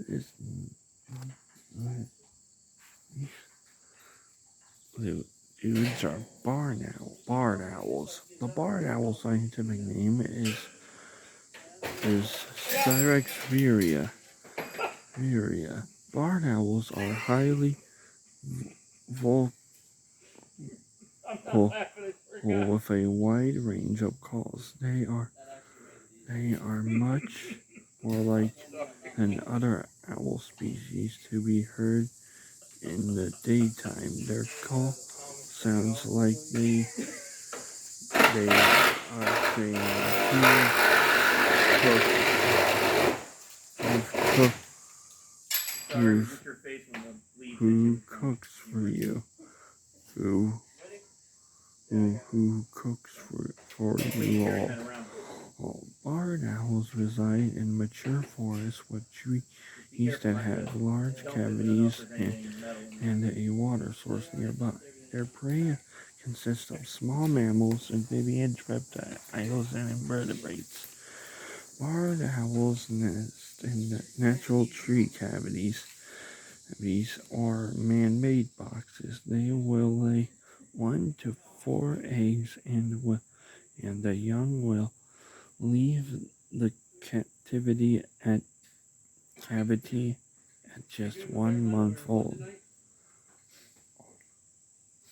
is these are barred owls. The barred owl scientific name is Syrex viria. Barred owls are highly vocal with a wide range of calls. They are much more like than other owl species to be heard in the daytime. Their call sounds like they are saying who cooks for you? Who who cooks for you all? All barred owls reside in mature forests with trees that have large cavities and a water source nearby. Their prey consists of small mammals, amphibians, reptiles, and invertebrates. Barred owls nest in natural tree cavities. These are man-made boxes. They will lay 1 to 4 eggs, and the young will leave the cavity at just 1 month old.